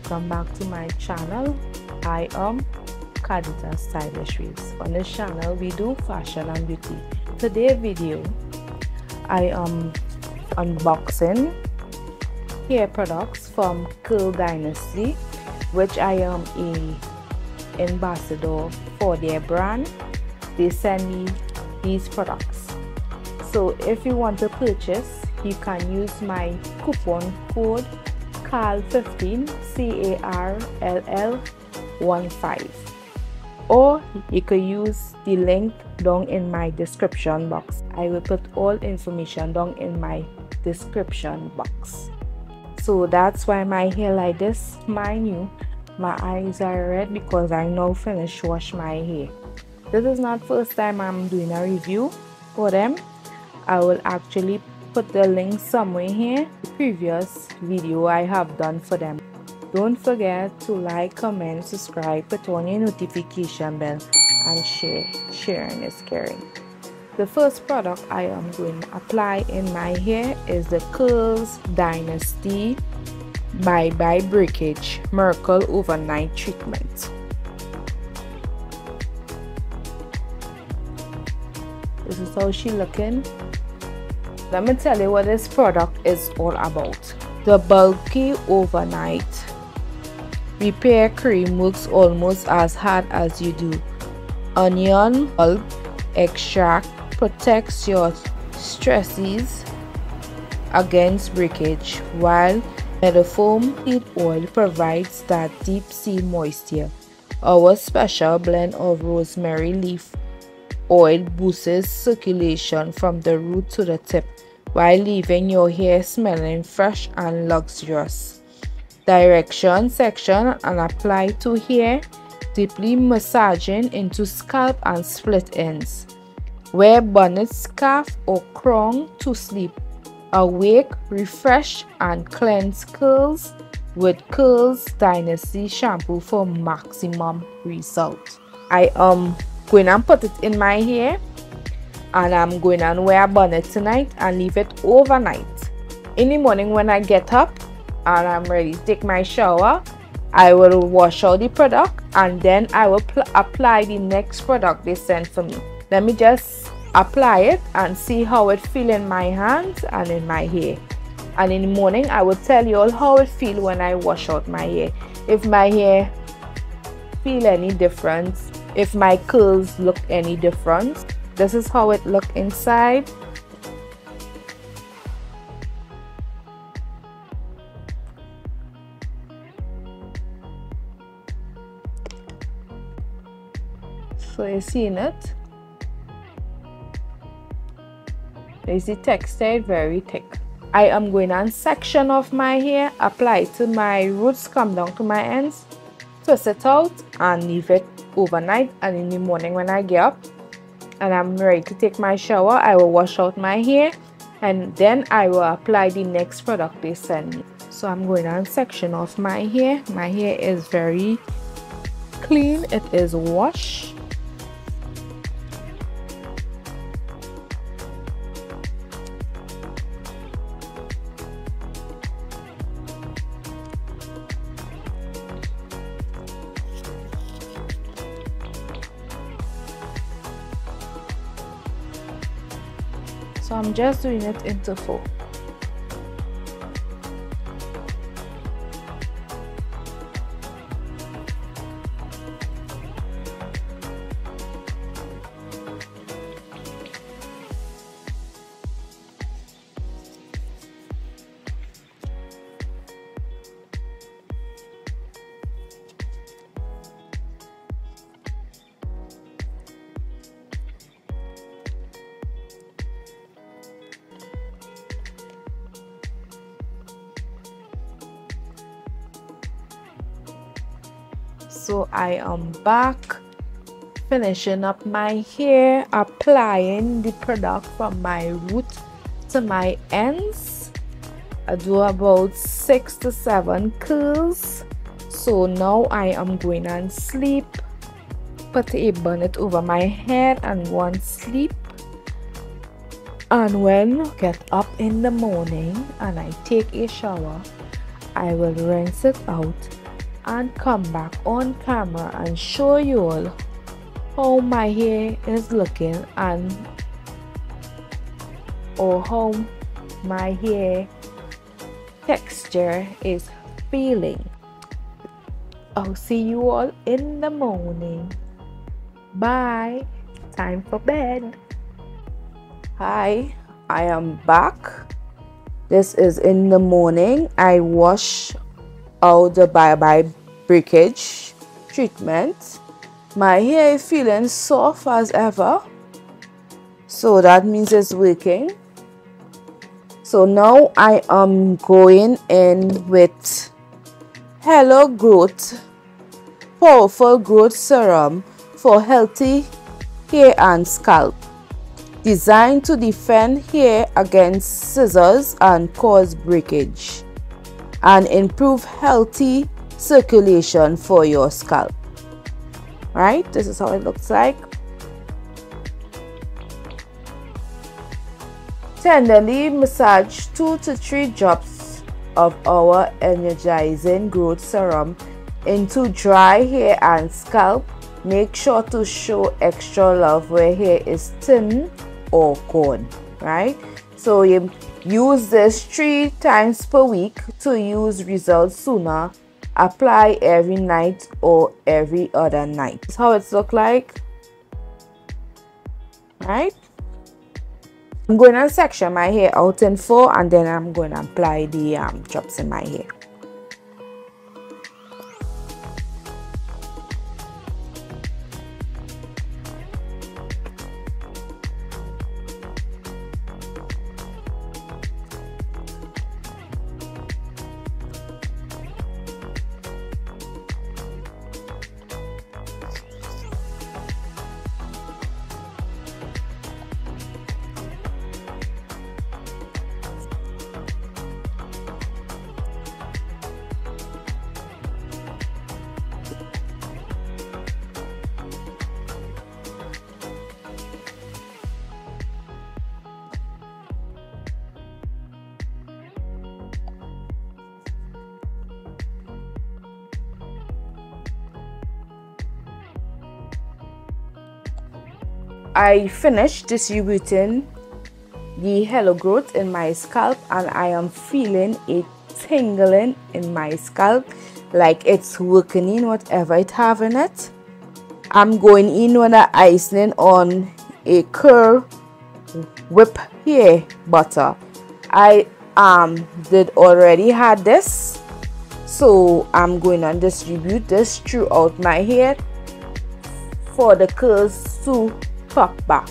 welcome back to my channel. I am Kadita Stylish Waves. On this channel we do fashion and beauty. Today's video I am unboxing hair products from Curlsdynasty, which I am a ambassador for their brand. They send me these products, so if you want to purchase, you can use my coupon code CARL15 CARLL15, or you could use the link down in my description box. I will put all information down in my description box. So that's why my hair like this. Mind you, my eyes are red because I now finished wash my hair. This is not first time I'm doing a review for them. I will actually put the link somewhere here, the previous video I have done for them. Don't forget to like, comment, subscribe, put on your notification bell, and share. Sharing is caring. The first product I am going to apply in my hair is the Curlsdynasty by breakage miracle overnight treatment. This is how she looking. Let me tell you what this product is all about. The bulky overnight repair cream works almost as hard as you do. Onion pulp extract protects your stresses against breakage, while Meadowfoam seed oil provides that deep sea moisture. Our special blend of rosemary leaf oil boosts circulation from the root to the tip, while leaving your hair smelling fresh and luxurious. Direction section and apply to hair, deeply massaging into scalp and split ends. Wear bonnet, scarf or crown to sleep. Awake, refresh and cleanse curls with Curlsdynasty shampoo for maximum result. I am going to put it in my hair, and I'm going to wear a bonnet tonight and leave it overnight. In the morning when I get up and I'm ready to take my shower, I will wash out the product and then I will apply the next product they sent for me. Let me just apply it and see how it feels in my hands and in my hair. And in the morning I will tell you all how it feels when I wash out my hair. If my hair feel any difference, if my curls look any different. This is how it look inside. So you seen it. Is the texture very thick. I am going on section of my hair, apply it to my roots, come down to my ends, twist it out and leave it overnight, and in the morning when I get up and I'm ready to take my shower, I will wash out my hair and then I will apply the next product they send me. So I'm going on section of my hair. My hair is very clean, it is washed. So I'm just doing it into 4. So I am back, finishing up my hair, applying the product from my root to my ends. I do about 6 to 7 curls. So now I am going on sleep, put a bonnet over my head and go on sleep. And when I get up in the morning and I take a shower, I will rinse it out and come back on camera and show you all how my hair is looking and or how my hair texture is feeling. I'll see you all in the morning. Bye. Time for bed. Hi, I am back. This is in the morning. I wash out the bye-bye breakage treatment. My hair is feeling soft as ever, so that means it's working. So now I am going in with Hello Growth Powerful Growth Serum for healthy hair and scalp, designed to defend hair against scissors and cause breakage, and improve healthy circulation for your scalp. Right, this is how it looks like. Tenderly massage 2 to 3 drops of our energizing growth serum into dry hair and scalp. Make sure to show extra love where hair is thin or gone, right? So you use this 3 times per week to use results sooner. Apply every night or every other night. That's how it's look like, right? I'm going to section my hair out in 4 and then I'm going to apply the drops in my hair. I finished distributing the Hello Growth in my scalp and I am feeling it tingling in my scalp like it's working in whatever it have in it. I'm going in with the icing on a curl whip hair butter. I did already had this, so I'm going to distribute this throughout my hair for the curls to pop back.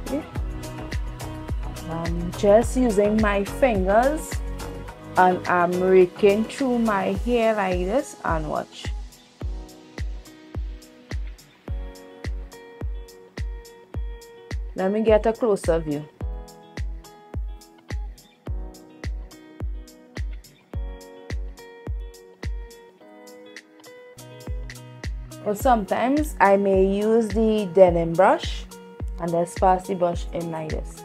Okay. I'm just using my fingers and I'm raking through my hair like this, and watch. Let me get a closer view. Or sometimes I may use the denim brush and just pass the brush in like this.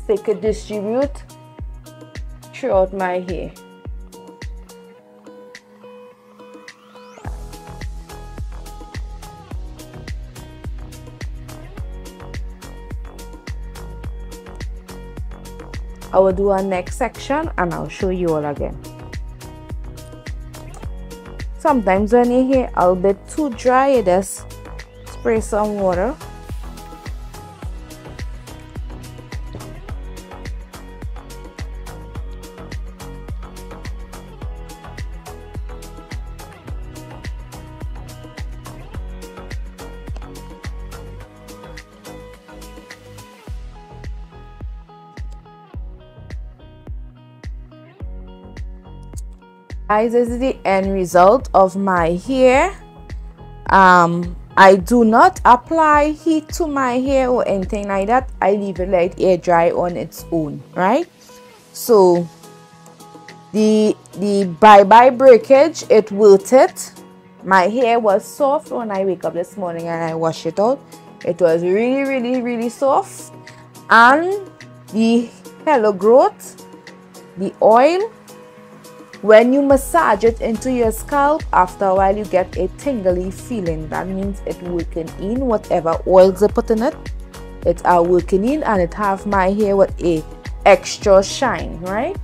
So I could distribute throughout my hair. I will do a next section and I'll show you all again. Sometimes when your hair a little bit too dry, you just spray some water. Guys, this is the end result of my hair. I do not apply heat to my hair or anything like that. I leave it let air dry on its own, right? So the bye-bye breakage, it worth it. My hair was soft when I wake up this morning and I wash it out. It was really soft. And the hair growth, the oil, when you massage it into your scalp, after a while you get a tingly feeling. That means it working in whatever oils they put in it. It are working in, and it have my hair with a extra shine, right?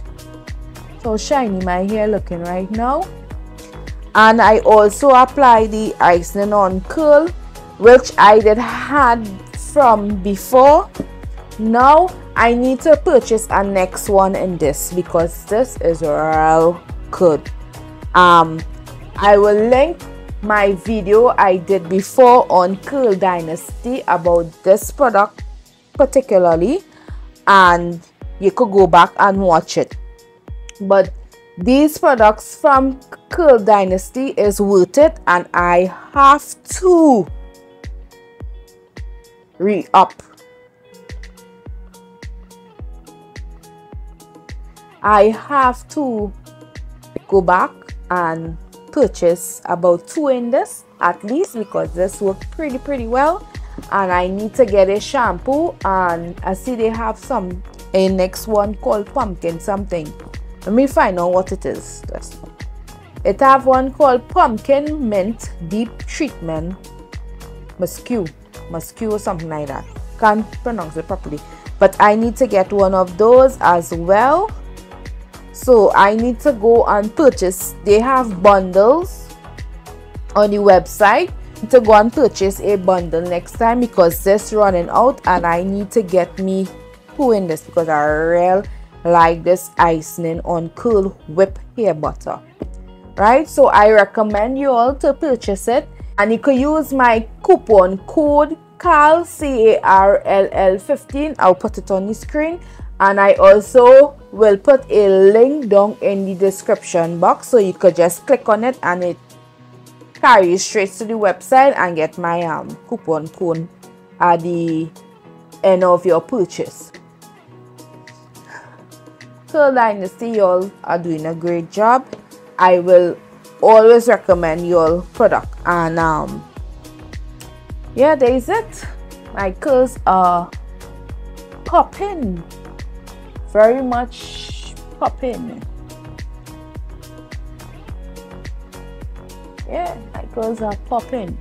So shiny my hair looking right now. And I also apply the icing on curl, which I did had from before. Now I need to purchase a next one in this because this is real good. I will link my video I did before on Curlsdynasty about this product particularly, and you could go back and watch it. But these products from Curlsdynasty is worth it, and I have to re-up. I have to go back and purchase about 2 in this at least, because this worked pretty well. And I need to get a shampoo, and I see they have a next one called pumpkin something. Let me find out what it is. It have one called pumpkin mint deep treatment muscu or something like that. Can't pronounce it properly, but I need to get one of those as well. So I need to go and purchase. They have bundles on the website. I need to go and purchase a bundle next time because this running out, and I need to get me 2 in this because I really like this icing on curl whip hair butter, right? So I recommend you all to purchase it, and you could use my coupon code CARL CARLL15. I'll put it on the screen, and I also will put a link down in the description box, so you could just click on it and it carries straight to the website and get my coupon code at the end of your purchase. Curlsdynasty, y'all are doing a great job. I will always recommend your product. And yeah, there is it. My curls are popping, very much popping. Yeah, my curls are popping.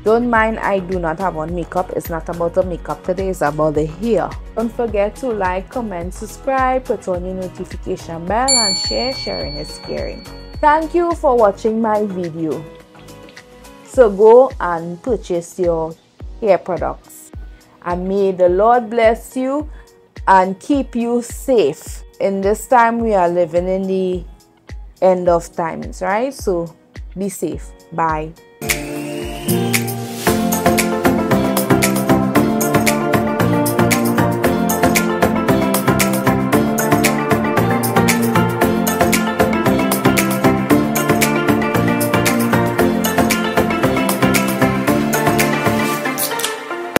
Don't mind, I do not have on makeup. It's not about the makeup today, it's about the hair. Don't forget to like, comment, subscribe, put on your notification bell, and share. Sharing is caring. Thank you for watching my video. So go and purchase your hair products, and may the Lord bless you and keep you safe. In this time we are living in the end of times, right? So be safe. Bye.